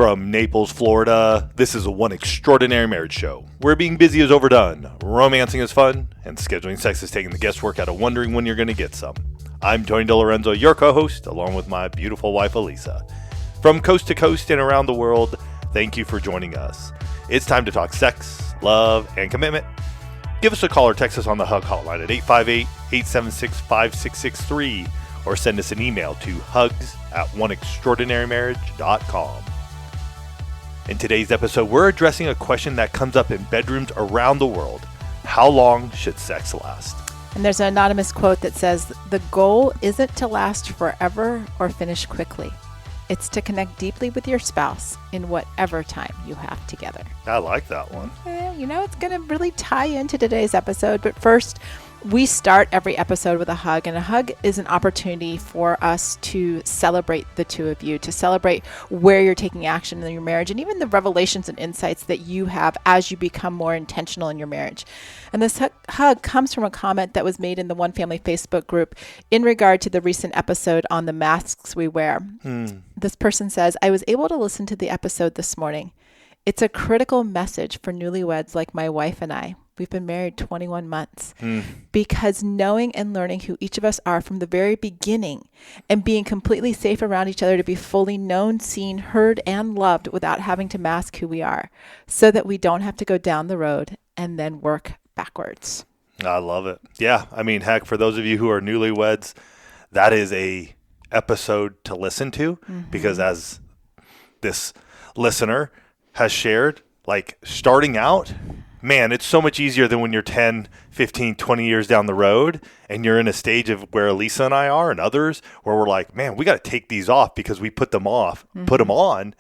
From Naples, Florida, this is a One Extraordinary Marriage show, where being busy is overdone, romancing is fun, and scheduling sex is taking the guesswork out of wondering when you're going to get some. I'm Tony DeLorenzo, your co-host, along with my beautiful wife, Elisa. From coast to coast and around the world, thank you for joining us. It's time to talk sex, love, and commitment. Give us a call or text us on the HUG hotline at 858-876-5663, or send us an email to hugs@oneextraordinarymarriage.com. In today's episode, we're addressing a question that comes up in bedrooms around the world. How long should sex last? And there's an anonymous quote that says, "The goal isn't to last forever or finish quickly. It's to connect deeply with your spouse in whatever time you have together." I like that one. It's going to really tie into today's episode. But first, we start every episode with a hug, and a hug is an opportunity for us to celebrate the two of you, to celebrate where you're taking action in your marriage, and even the revelations and insights that you have as you become more intentional in your marriage. And this hug comes from a comment that was made in the One Family Facebook group in regard to the recent episode on the masks we wear. This person says, "I was able to listen to the episode this morning. It's a critical message for newlyweds like my wife and I. We've been married 21 months because knowing and learning who each of us are from the very beginning and being completely safe around each other to be fully known, seen, heard, and loved without having to mask who we are so that we don't have to go down the road and then work backwards." I love it. Yeah. I mean, heck, for those of you who are newlyweds, that is a episode to listen to because as this listener has shared, like starting out, man, it's so much easier than when you're 10, 15, 20 years down the road and you're in a stage of where Elisa and I are and others where we're like, man, we got to take these off because we put them on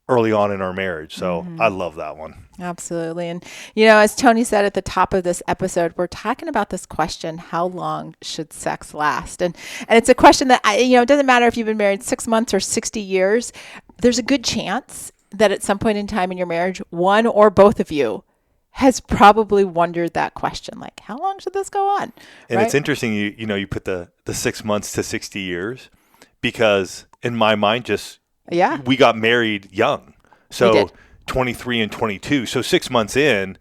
early on in our marriage. So I love that one. Absolutely. And, as Tony said at the top of this episode, we're talking about this question, how long should sex last? And it's a question that, it doesn't matter if you've been married 6 months or 60 years, there's a good chance that at some point in time in your marriage, one or both of you has probably wondered that question, like, how long should this go on? And It's interesting, you put the 6 months to 60 years because in my mind, we got married young. So 23 and 22. So 6 months in,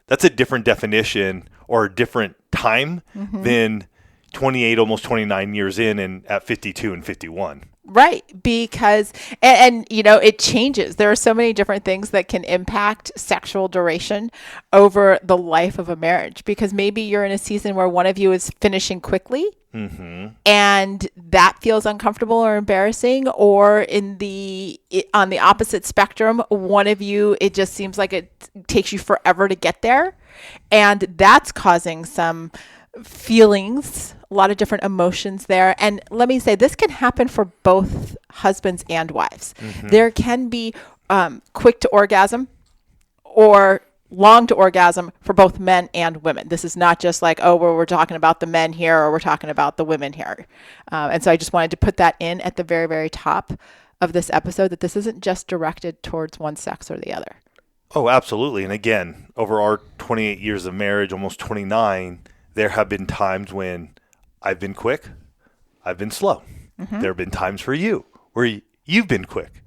that's a different definition or a different time than 28, almost 29 years in and at 52 and 51. Right. Because, and it changes. There are so many different things that can impact sexual duration over the life of a marriage, because maybe you're in a season where one of you is finishing quickly and that feels uncomfortable or embarrassing, or on the opposite spectrum, one of you, it just seems like it takes you forever to get there. And that's causing some feelings, a lot of different emotions there. And let me say, this can happen for both husbands and wives. There can be quick to orgasm or long to orgasm for both men and women. This is not just like, we're talking about the men here or we're talking about the women here. And so I just wanted to put that in at the very, very top of this episode, that this isn't just directed towards one sex or the other. Oh, absolutely. And again, over our 28 years of marriage, almost 29, there have been times when I've been quick, I've been slow. There have been times for you where you've been quick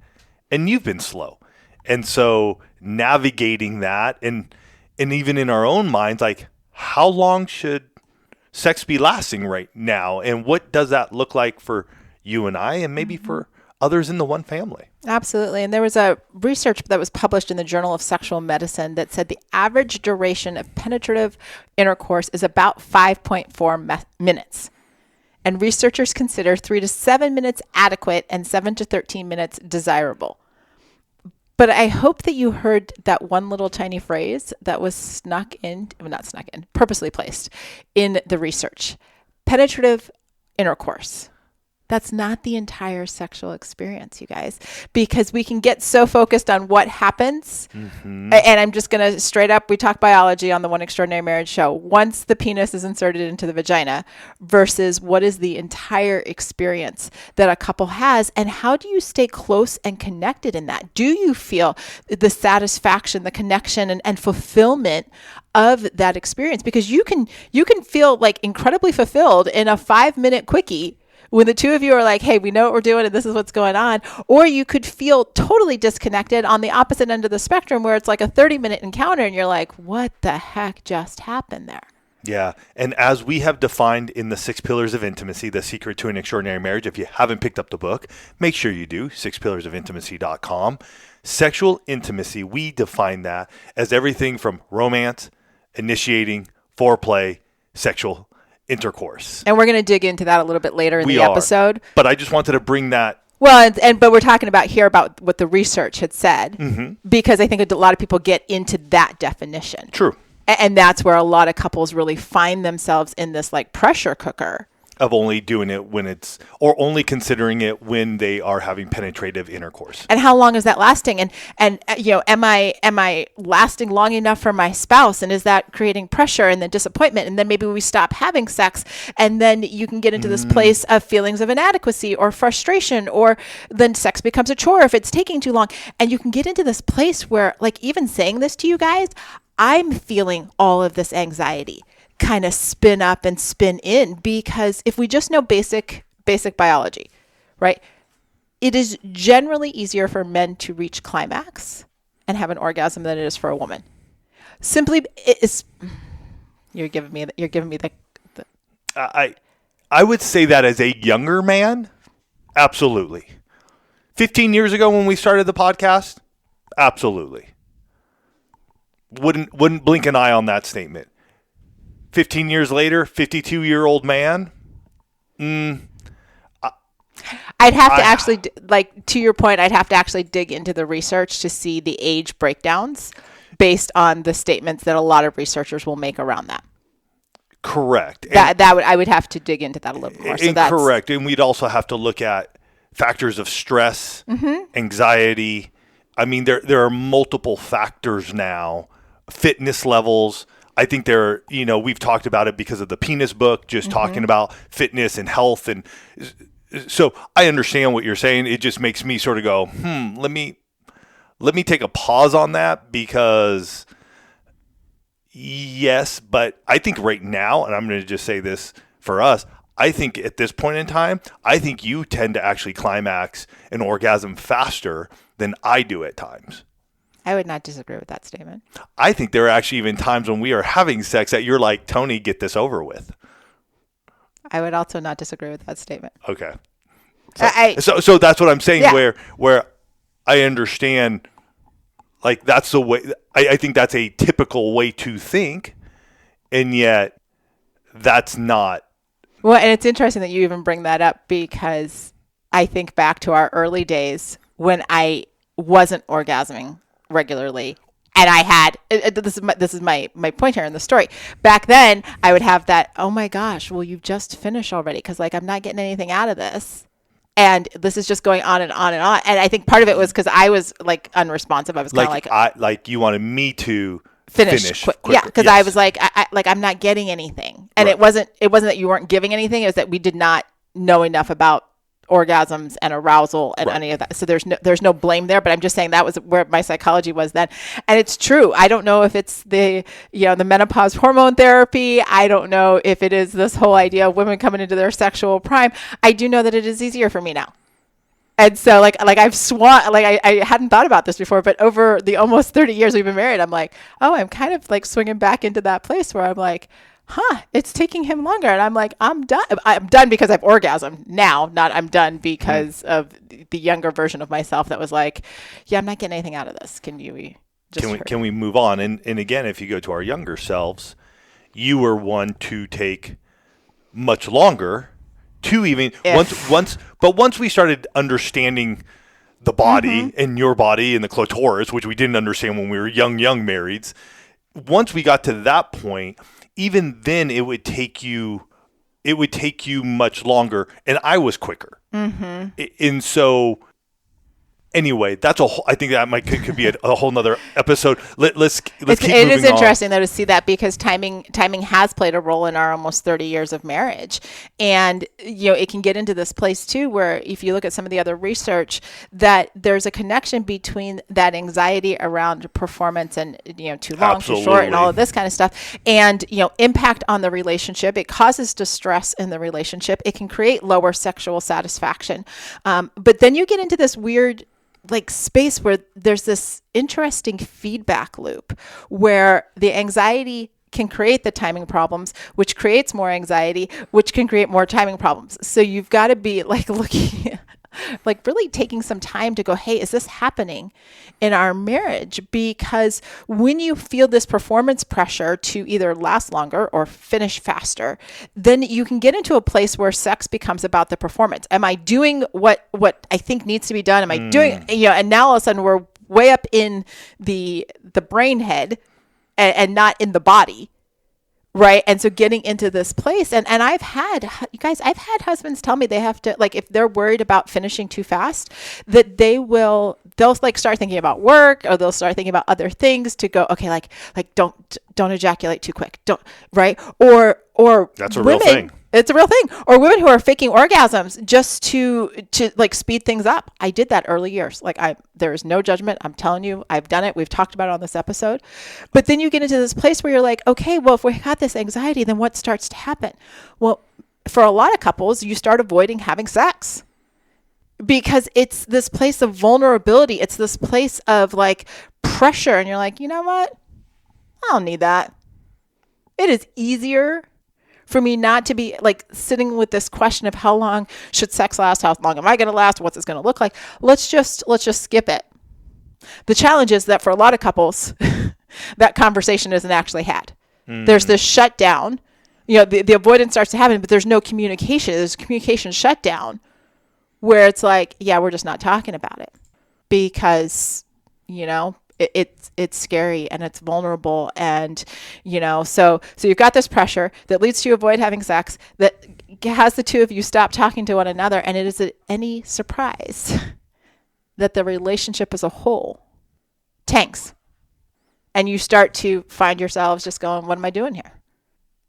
and you've been slow. And so navigating that and even in our own minds, like, how long should sex be lasting right now? And what does that look like for you and I and maybe for others in the one family? Absolutely. And there was a research that was published in the Journal of Sexual Medicine that said the average duration of penetrative intercourse is about 5.4 minutes. And researchers consider 3 to 7 minutes adequate and 7 to 13 minutes desirable. But I hope that you heard that one little tiny phrase that was purposely placed in the research. Penetrative intercourse. That's not the entire sexual experience, you guys, because we can get so focused on what happens. And I'm just going to straight up, we talk biology on the One Extraordinary Marriage show. Once the penis is inserted into the vagina versus what is the entire experience that a couple has, and how do you stay close and connected in that? Do you feel the satisfaction, the connection, and fulfillment of that experience? Because you can feel like incredibly fulfilled in a 5-minute quickie when the two of you are like, hey, we know what we're doing and this is what's going on. Or you could feel totally disconnected on the opposite end of the spectrum where it's like a 30-minute encounter and you're like, what the heck just happened there? Yeah. And as we have defined in the 6 Pillars of Intimacy, The Secret to an Extraordinary Marriage, if you haven't picked up the book, make sure you do, 6pillarsofintimacy.com. Sexual intimacy, we define that as everything from romance, initiating, foreplay, sexual intercourse. And we're going to dig into that a little bit later in the episode. But I just wanted to bring that. Well, but we're talking about here about what the research had said, because I think a lot of people get into that definition. True. And that's where a lot of couples really find themselves in this like pressure cooker of only doing it when it's, or only considering it when they are having penetrative intercourse. And how long is that lasting? And you know, am I lasting long enough for my spouse? And is that creating pressure and then disappointment? And then maybe we stop having sex, and then you can get into this place of feelings of inadequacy or frustration, or then sex becomes a chore if it's taking too long. And you can get into this place where, like, even saying this to you guys, I'm feeling all of this anxiety kind of spin up and spin in, because if we just know basic biology, right? It is generally easier for men to reach climax and have an orgasm than it is for a woman. Simply, it is. You're giving me the. I would say that as a younger man, absolutely. 15 years ago when we started the podcast, absolutely. Wouldn't blink an eye on that statement. 15 years later, 52-year-old man. I'd have to actually, like, to your point, I'd have to actually dig into the research to see the age breakdowns based on the statements that a lot of researchers will make around that. Correct. I would have to dig into that a little more. So that's correct. And we'd also have to look at factors of stress, anxiety. I mean, there are multiple factors now, fitness levels. I think we've talked about it because of the penis book, just talking about fitness and health. And so I understand what you're saying. It just makes me sort of go, let me take a pause on that, because yes, but I think right now, and I'm going to just say this for us, I think at this point in time, I think you tend to actually climax an orgasm faster than I do at times. I would not disagree with that statement. I think there are actually even times when we are having sex that you're like, Tony, get this over with. I would also not disagree with that statement. Okay. So that's what I'm saying, yeah. where I understand, like, that's the way, I think that's a typical way to think, and yet that's not. Well, and it's interesting that you even bring that up, because I think back to our early days when I wasn't orgasming regularly, and I had this is my point here in the story. Back then, I would have that, oh my gosh, well, you've just finished already, because, like, I'm not getting anything out of this, and this is just going on and on and on. And I think part of it was because I was, like, unresponsive. I was kind of like you wanted me to finish quicker. Yeah, because yes. I was like, I'm not getting anything, and right. it wasn't that you weren't giving anything. It was that we did not know enough about orgasms and arousal and any of that. So there's no blame there, but I'm just saying that was where my psychology was then. And it's true. I don't know if it's the menopause hormone therapy. I don't know if it is this whole idea of women coming into their sexual prime. I do know that it is easier for me now. And so like I've swan, like I hadn't thought about this before, but over the almost 30 years we've been married, I'm like, oh, I'm kind of like swinging back into that place where I'm like, it's taking him longer. And I'm like, I'm done. I'm done because I've orgasmed now, not I'm done because of the younger version of myself that was like, yeah, I'm not getting anything out of this. Can we move on? And again, if you go to our younger selves, you were one to take much longer to even once we started understanding the body and your body and the clitoris, which we didn't understand when we were young marrieds. Once we got to that point, even then it would take you much longer, and I was quicker. And so, Anyway, that's I think that could be a whole nother episode. Let's keep moving on. It is interesting though to see that, because timing has played a role in our almost 30 years of marriage, and it can get into this place too, where if you look at some of the other research, that there's a connection between that anxiety around performance and too long, too short, and all of this kind of stuff, and impact on the relationship. It causes distress in the relationship. It can create lower sexual satisfaction, but then you get into this weird space where there's this interesting feedback loop where the anxiety can create the timing problems, which creates more anxiety, which can create more timing problems. So you've got to be looking really taking some time to go, hey, is this happening in our marriage? Because when you feel this performance pressure to either last longer or finish faster, then you can get into a place where sex becomes about the performance. Am I doing what I think needs to be done? Am I doing, and now all of a sudden we're way up in the brain head and not in the body. Right. And so getting into this place, and I've had husbands tell me they have to, if they're worried about finishing too fast, that they'll start thinking about work, or they'll start thinking about other things to go, okay, don't ejaculate too quick. Don't, right. Or that's a real thing. It's a real thing. Or women who are faking orgasms just to speed things up. I did that early years. There is no judgment. I'm telling you, I've done it. We've talked about it on this episode. But then you get into this place where you're like, okay, well, if we got this anxiety, then what starts to happen? Well, for a lot of couples, you start avoiding having sex, because it's this place of vulnerability. It's this place of pressure. And you're like, you know what? I don't need that. It is easier for me not to be sitting with this question of how long should sex last? How long am I going to last? What's this going to look like? Let's just skip it. The challenge is that for a lot of couples, that conversation isn't actually had. There's this shutdown. The avoidance starts to happen, but there's no communication. There's communication shutdown where it's yeah, we're just not talking about it because, it's scary and it's vulnerable. And, so you've got this pressure that leads to you avoid having sex, that has the two of you stop talking to one another. And it isn't any surprise that the relationship as a whole tanks. And you start to find yourselves just going, what am I doing here?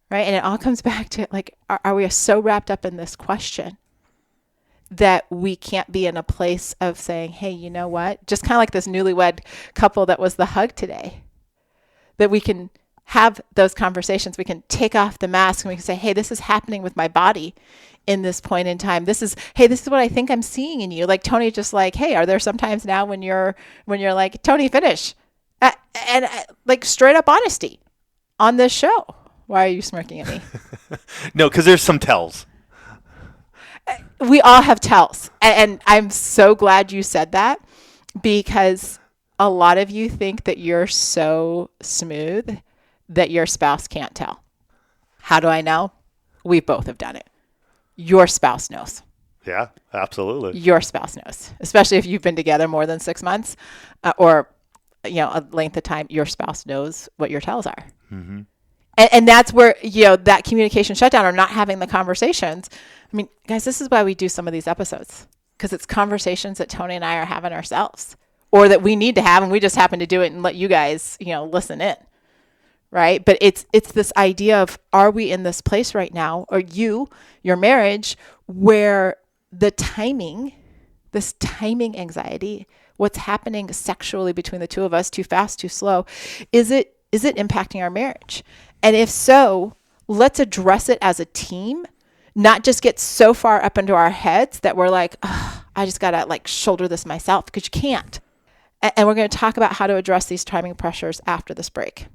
Right. And it all comes back to are we so wrapped up in this question that we can't be in a place of saying, hey, you know what? Just kind of like this newlywed couple that was the hug today, that we can have those conversations. We can take off the mask and we can say, hey, this is happening with my body in this point in time. This is what I think I'm seeing in you. Tony, just hey, are there some times now when you're like, Tony, finish? And straight up honesty on this show. Why are you smirking at me? No, because there's some tells. We all have tells. And I'm so glad you said that, because a lot of you think that you're so smooth that your spouse can't tell. How do I know? We both have done it. Your spouse knows. Yeah, absolutely. Your spouse knows, especially if you've been together more than 6 months or a length of time. Your spouse knows what your tells are. Mm-hmm. And that's where, that communication shutdown or not having the conversations. I mean, guys, this is why we do some of these episodes, because it's conversations that Tony and I are having ourselves, or that we need to have, and we just happen to do it and let you guys, listen in. Right. But it's this idea of, are we in this place right now, or your marriage, where this timing anxiety, what's happening sexually between the two of us, too fast, too slow, is it impacting our marriage? And if so, let's address it as a team, not just get so far up into our heads that we're like, oh, I just got to shoulder this myself, because you can't. And we're going to talk about how to address these timing pressures after this break.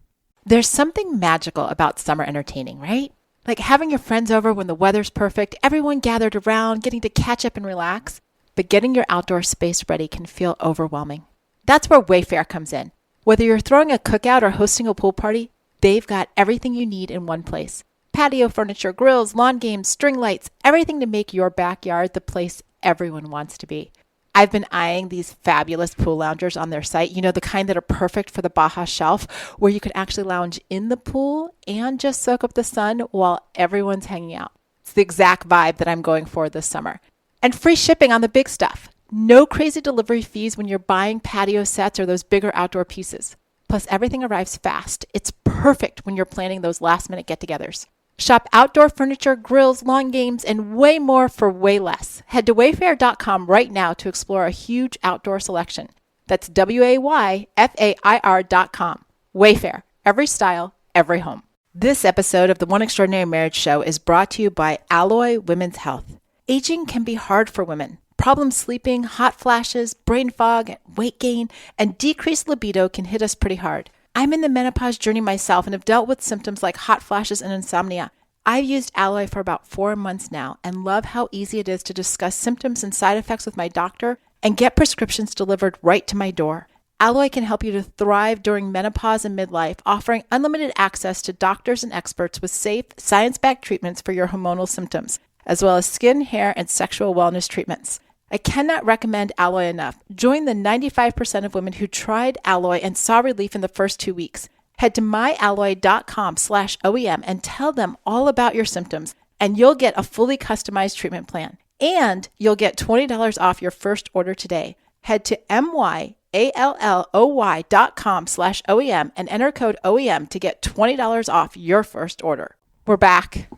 There's something magical about summer entertaining, right? Having your friends over when the weather's perfect, everyone gathered around, getting to catch up and relax. But getting your outdoor space ready can feel overwhelming. That's where Wayfair comes in. Whether you're throwing a cookout or hosting a pool party, they've got everything you need in one place. Patio furniture, grills, lawn games, string lights, everything to make your backyard the place everyone wants to be. I've been eyeing these fabulous pool loungers on their site, the kind that are perfect for the Baja Shelf, where you can actually lounge in the pool and just soak up the sun while everyone's hanging out. It's the exact vibe that I'm going for this summer. And free shipping on the big stuff. No crazy delivery fees when you're buying patio sets or those bigger outdoor pieces. Plus, everything arrives fast. It's perfect when you're planning those last-minute get-togethers. Shop outdoor furniture, grills, lawn games, and way more for way less. Head to wayfair.com right now to explore a huge outdoor selection. That's WAYFAIR.com. Wayfair. Every style, every home. This episode of the One Extraordinary Marriage Show is brought to you by Alloy Women's Health. Aging can be hard for women. Problems sleeping, hot flashes, brain fog, weight gain, and decreased libido can hit us pretty hard. I'm in the menopause journey myself and have dealt with symptoms like hot flashes and insomnia. I've used Alloy for about 4 months now and love how easy it is to discuss symptoms and side effects with my doctor and get prescriptions delivered right to my door. Alloy can help you to thrive during menopause and midlife, offering unlimited access to doctors and experts with safe, science-backed treatments for your hormonal symptoms, as well as skin, hair, and sexual wellness treatments. I cannot recommend Alloy enough. Join the 95% of women who tried Alloy and saw relief in the first 2 weeks. Head to myalloy.com/OEM and tell them all about your symptoms, and you'll get a fully customized treatment plan. And you'll get $20 off your first order today. Head to myalloy.com/OEM and enter code OEM to get $20 off your first order. We're back,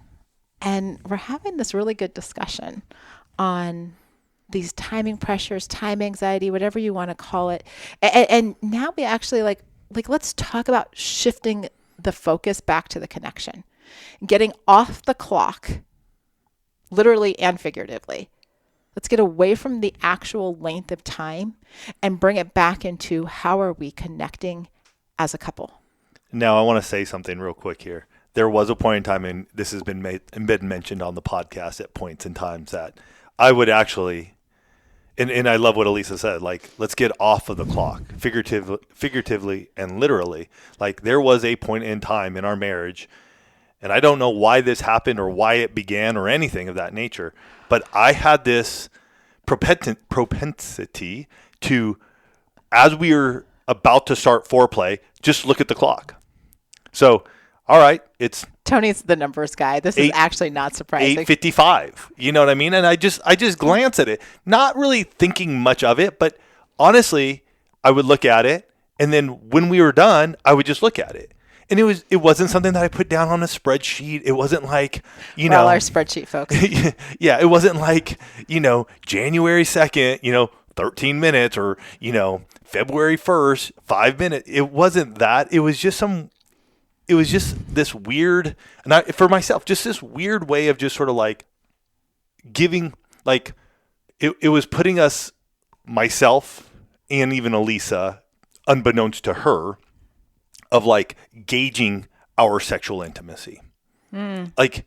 and we're having this really good discussion on these timing pressures, time anxiety, whatever you want to call it. And now we actually like let's talk about shifting the focus back to the connection, getting off the clock, literally and figuratively. Let's get away from the actual length of time and bring it back into how are we connecting as a couple. Now, I want to say something real quick here. There was a point in time, and this has been mentioned on the podcast at points in times, that I would actually, and I love what Elisa said, like, let's get off of the clock, figuratively and literally. Like, there was a point in time in our marriage, and I don't know why this happened or why it began or anything of that nature, but I had this propensity to, as we were about to start foreplay, just look at the clock. So, all right, it's Tony's the numbers guy. This is actually not surprising. 8:55. You know what I mean? And I just glance at it, not really thinking much of it, but honestly, I would look at it, and then when we were done, I would just look at it. And it wasn't something that I put down on a spreadsheet. It wasn't like, We're all our spreadsheet folks. Yeah, it wasn't like, January 2nd, 13 minutes, or, February 1st, 5 minutes. It wasn't that. It was just this weird, and for myself, just this weird way of just sort of like giving, like, it was putting us, myself and even Elisa, unbeknownst to her, of like gauging our sexual intimacy. Like,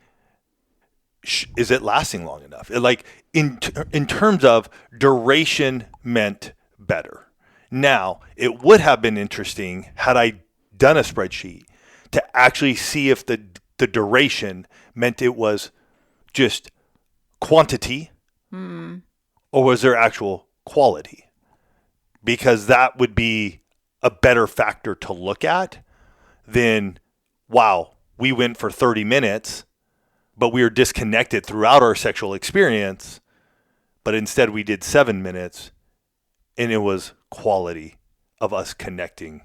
is it lasting long enough? Like, in terms of duration meant better. Now, it would have been interesting had I done a spreadsheet to actually see if the duration meant it was just quantity or was there actual quality? Because that would be a better factor to look at than, wow, we went for 30 minutes, but we were disconnected throughout our sexual experience, but instead we did 7 minutes, and it was quality of us connecting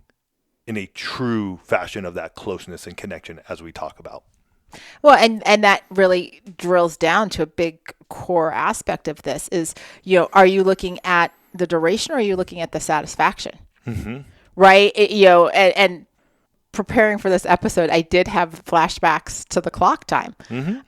in a true fashion of that closeness and connection as we talk about. Well, and that really drills down to a big core aspect of this is, are you looking at the duration or are you looking at the satisfaction? Mm-hmm. Right? And preparing for this episode, I did have flashbacks to the clock time. Mm-hmm.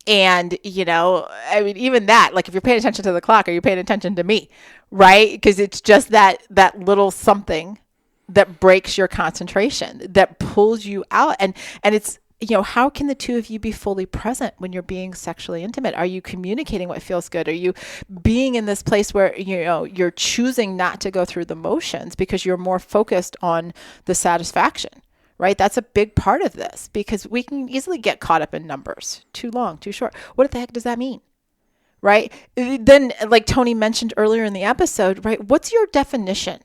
And, I mean, even that, like, if you're paying attention to the clock, are you paying attention to me? Right? Because it's just that little something that breaks your concentration, that pulls you out. And it's, how can the two of you be fully present when you're being sexually intimate? Are you communicating what feels good? Are you being in this place where, you're choosing not to go through the motions because you're more focused on the satisfaction, right? That's a big part of this because we can easily get caught up in numbers. Too long, too short. What the heck does that mean? Right? Then, like Tony mentioned earlier in the episode, right? What's your definition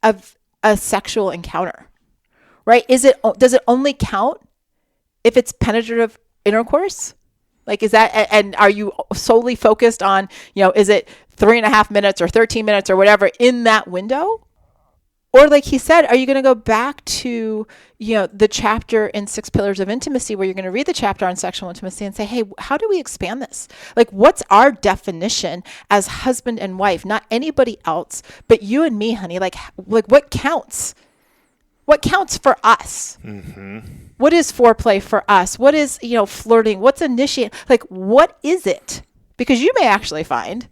of a sexual encounter, right? Does it only count if it's penetrative intercourse? Like, is that, and are you solely focused on, is it 3.5 minutes or 13 minutes or whatever in that window? Or like he said, are you going to go back to, the chapter in 6 Pillars of Intimacy where you're going to read the chapter on sexual intimacy and say, hey, how do we expand this? Like, what's our definition as husband and wife? Not anybody else, but you and me, honey. Like what counts? What counts for us? Mm-hmm. What is foreplay for us? What is, flirting? What's initiate? Like, what is it? Because you may actually find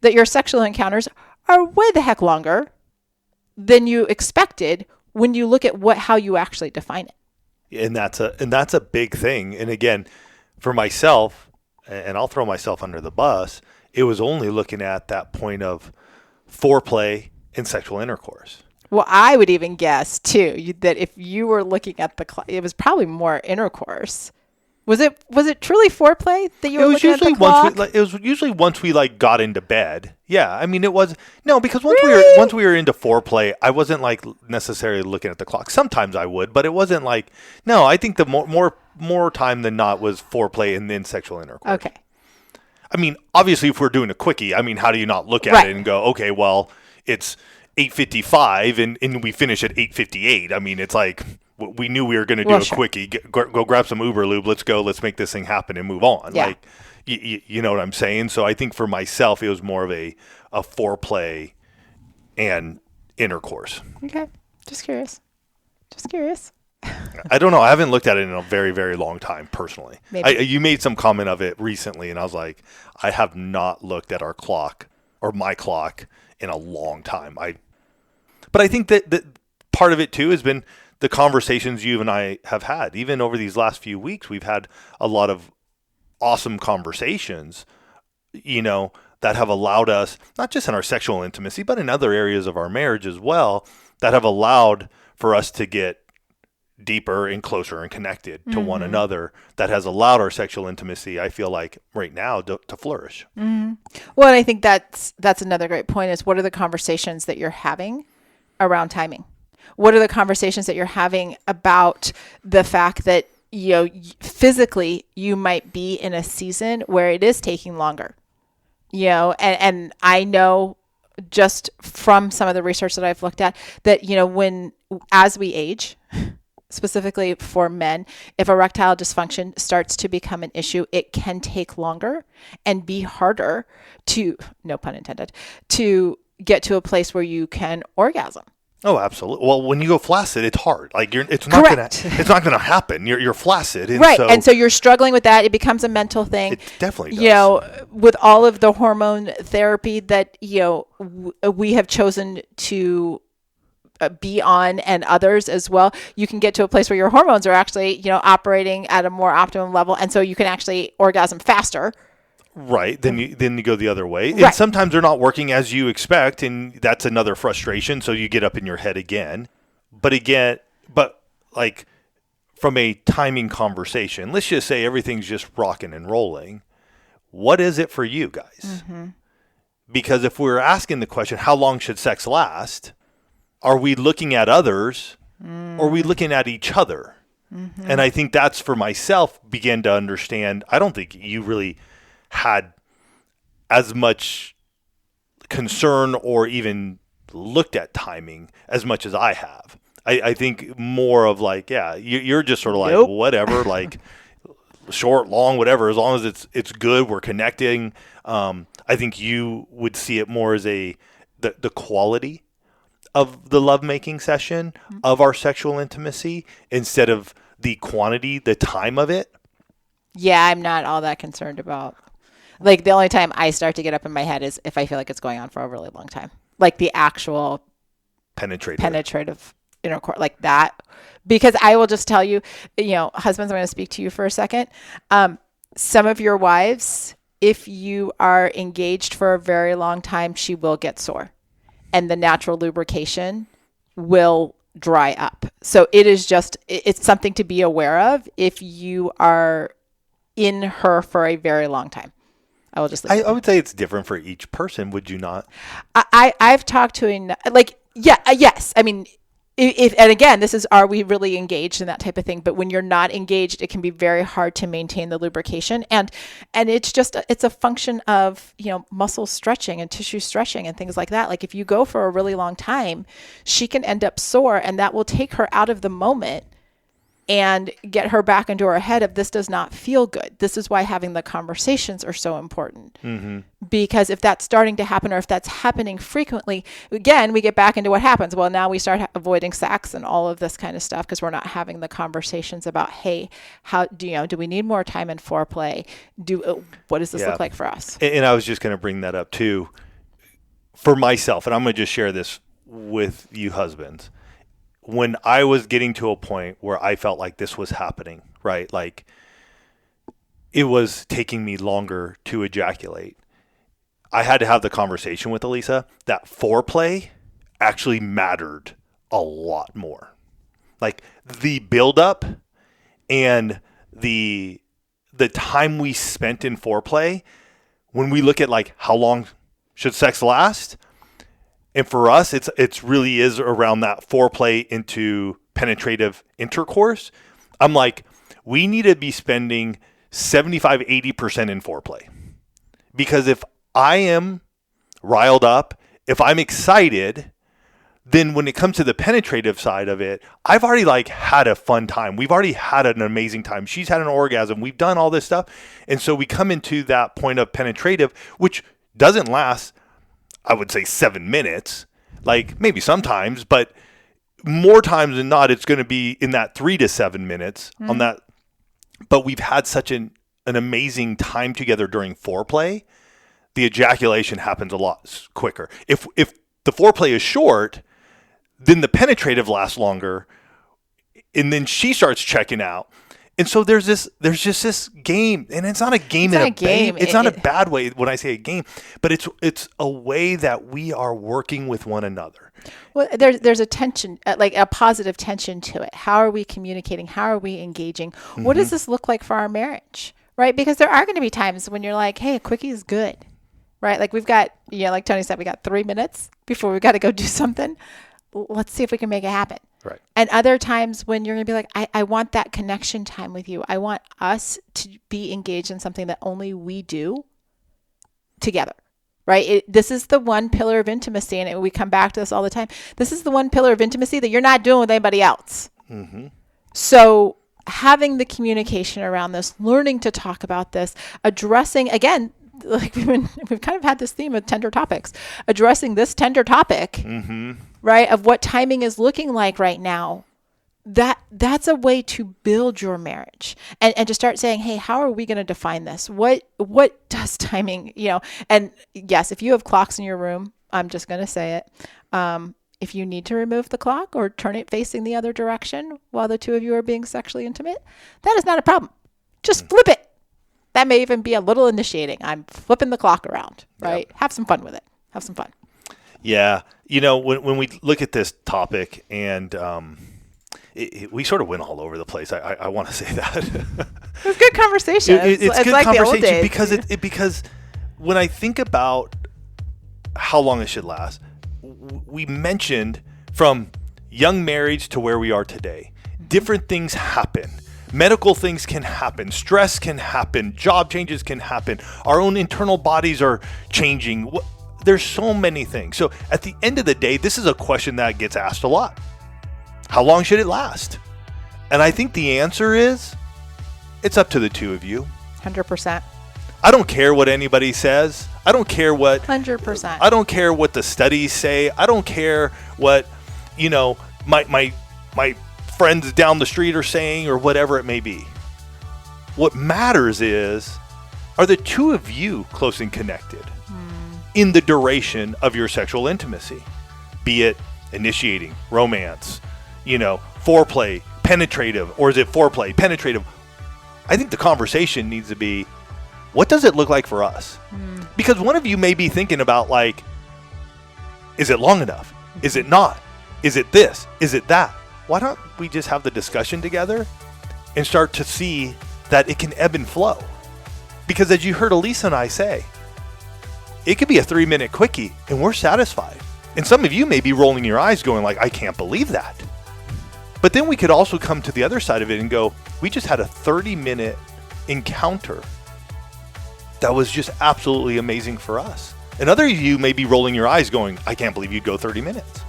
that your sexual encounters are way the heck longer than you expected when you look at how you actually define it. And that's a big thing. And again, for myself, and I'll throw myself under the bus, it was only looking at that point of foreplay and sexual intercourse. Well, I would even guess too that if you were looking at it was probably more intercourse. Was it truly foreplay that you were looking at the clock? It was usually once we like got into bed. Yeah, I mean it was because once Really? once we were into foreplay, I wasn't like necessarily looking at the clock. Sometimes I would, but it wasn't like no. I think the more time than not was foreplay and then sexual intercourse. Okay. I mean, obviously, if we're doing a quickie, I mean, how do you not look at Right. it and go, okay, well, it's 8:55 and we finish at 8:58. I mean, it's like we knew we were going to do a Sure. quickie. Go grab some Uber Lube. Let's go. Let's make this thing happen and move on. Yeah. Like, you know what I'm saying? So I think for myself, it was more of a foreplay and intercourse. Okay. Just curious. I don't know. I haven't looked at it in a very, very long time, personally. Maybe. You made some comment of it recently, and I was like, I have not looked at our clock or my clock in a long time. But I think that part of it, too, has been the conversations you and I have had. Even over these last few weeks, we've had a lot of awesome conversations, that have allowed us, not just in our sexual intimacy, but in other areas of our marriage as well, that have allowed for us to get deeper and closer and connected to one another, that has allowed our sexual intimacy, I feel like right now, to flourish. Mm-hmm. Well, and I think that's another great point is what are the conversations that you're having around timing? What are the conversations that you're having about the fact that, physically you might be in a season where it is taking longer, and I know just from some of the research that I've looked at that, as we age, specifically for men, if erectile dysfunction starts to become an issue, it can take longer and be harder to, no pun intended, to get to a place where you can orgasm. Oh, absolutely. Well, when you go flaccid, it's hard. Like it's not gonna happen. You're flaccid, and right? And so you're struggling with that. It becomes a mental thing. It definitely does. With all of the hormone therapy that we have chosen to be on, and others as well, you can get to a place where your hormones are actually operating at a more optimum level, and so you can actually orgasm faster. Right. Then you go the other way. Right. And sometimes they're not working as you expect, and that's another frustration. So you get up in your head again. But like from a timing conversation, let's just say everything's just rocking and rolling. What is it for you guys? Mm-hmm. Because if we're asking the question, how long should sex last? Are we looking at others or are we looking at each other? Mm-hmm. And I think that's for myself began to understand. I don't think you really had as much concern or even looked at timing as much as I have. I think more of like, yeah, you're just sort of like, Nope. whatever, like short, long, whatever, as long as it's good, we're connecting. I think you would see it more as the quality of the lovemaking session, of our sexual intimacy, instead of the quantity, the time of it. Yeah, I'm not all that concerned about. Like, the only time I start to get up in my head is if I feel like it's going on for a really long time. Like the actual penetrative intercourse, like that. Because I will just tell you, husbands, I'm going to speak to you for a second. Some of your wives, if you are engaged for a very long time, she will get sore. And the natural lubrication will dry up. So it's something to be aware of if you are in her for a very long time. I will just leave I would say it's different for each person. Would you not? I've talked to yes. I mean, And again, this is, are we really engaged in that type of thing? But when you're not engaged, it can be very hard to maintain the lubrication. And it's just, it's a function of, muscle stretching and tissue stretching and things like that. Like if you go for a really long time, she can end up sore, and that will take her out of the moment and get her back into her head of, this does not feel good. This is why having the conversations are so important. Mm-hmm. Because if that's starting to happen, or if that's happening frequently, again, we get back into what happens. Well, now we start avoiding sex and all of this kind of stuff because we're not having the conversations about, hey, how do we need more time in foreplay? What does this look like for us? And I was just going to bring that up too, for myself, and I'm going to just share this with you husbands. When I was getting to a point where I felt like this was happening, right? Like it was taking me longer to ejaculate. I had to have the conversation with Elisa that foreplay actually mattered a lot more. Like the buildup and the time we spent in foreplay, when we look at like how long should sex last, and for us, it's really is around that foreplay into penetrative intercourse. I'm like, we need to be spending 75, 80% in foreplay. Because if I am riled up, if I'm excited, then when it comes to the penetrative side of it, I've already like had a fun time. We've already had an amazing time. She's had an orgasm. We've done all this stuff. And so we come into that point of penetrative, which doesn't last, I would say 7 minutes, like maybe sometimes, but more times than not, it's going to be in that 3 to 7 minutes on that. But we've had such an amazing time together during foreplay. The ejaculation happens a lot quicker. If the foreplay is short, then the penetrative lasts longer, and then she starts checking out. And so there's just this game, and it's not a game in a game. It's not a bad way when I say a game, but it's a way that we are working with one another. Well, there's a tension, like a positive tension to it. How are we communicating? How are we engaging? Mm-hmm. What does this look like for our marriage? Right? Because there are going to be times when you're like, hey, a quickie is good. Right? Like we've got, like Tony said, we got 3 minutes before we got to go do something. Let's see if we can make it happen. Right. And other times when you're going to be like, I want that connection time with you. I want us to be engaged in something that only we do together, right? This is the one pillar of intimacy, and we come back to this all the time. This is the one pillar of intimacy that you're not doing with anybody else. Mm-hmm. So having the communication around this, learning to talk about this, addressing, again, like we've kind of had this theme of tender topics, addressing this tender topic, mm-hmm. right, of what timing is looking like right now. That's a way to build your marriage and to start saying, hey, how are we going to define this? What does timing, and yes, if you have clocks in your room, I'm just going to say it. If you need to remove the clock or turn it facing the other direction while the two of you are being sexually intimate, that is not a problem. Just flip it. That may even be a little initiating. I'm flipping the clock around, right? Yep. Have some fun with it. Have some fun. Yeah. When we look at this topic and we sort of went all over the place. I want to say that. It was good conversation. It's good like conversation the old days. because when I think about how long it should last, we mentioned from young marriage to where we are today, different things happen. Medical things can happen. Stress can happen. Job changes can happen. Our own internal bodies are changing. There's so many things. So at the end of the day, this is a question that gets asked a lot. How long should it last? And I think the answer is, it's up to the two of you. 100%. I don't care what anybody says. I don't care what 100%. I don't care what the studies say. I don't care what my friends down the street are saying or whatever it may be. What matters is, are the two of you close and connected in the duration of your sexual intimacy? Be it initiating, romance, foreplay, penetrative, or is it foreplay, penetrative? I think the conversation needs to be, what does it look like for us? Because one of you may be thinking about like, is it long enough? Is it not? Is it this? Is it that? Why don't we just have the discussion together and start to see that it can ebb and flow? Because as you heard Elisa and I say, it could be a 3-minute quickie and we're satisfied. And some of you may be rolling your eyes going like, I can't believe that. But then we could also come to the other side of it and go, we just had a 30-minute encounter that was just absolutely amazing for us. And other of you may be rolling your eyes going, I can't believe you'd go 30 minutes.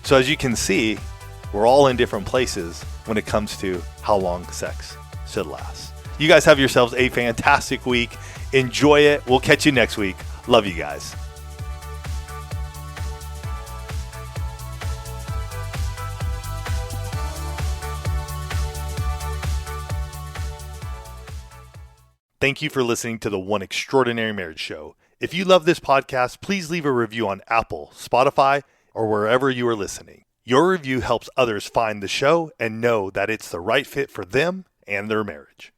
So as you can see, we're all in different places when it comes to how long sex should last. You guys have yourselves a fantastic week. Enjoy it. We'll catch you next week. Love you guys. Thank you for listening to the One Extraordinary Marriage Show. If you love this podcast, please leave a review on Apple, Spotify, or wherever you are listening. Your review helps others find the show and know that it's the right fit for them and their marriage.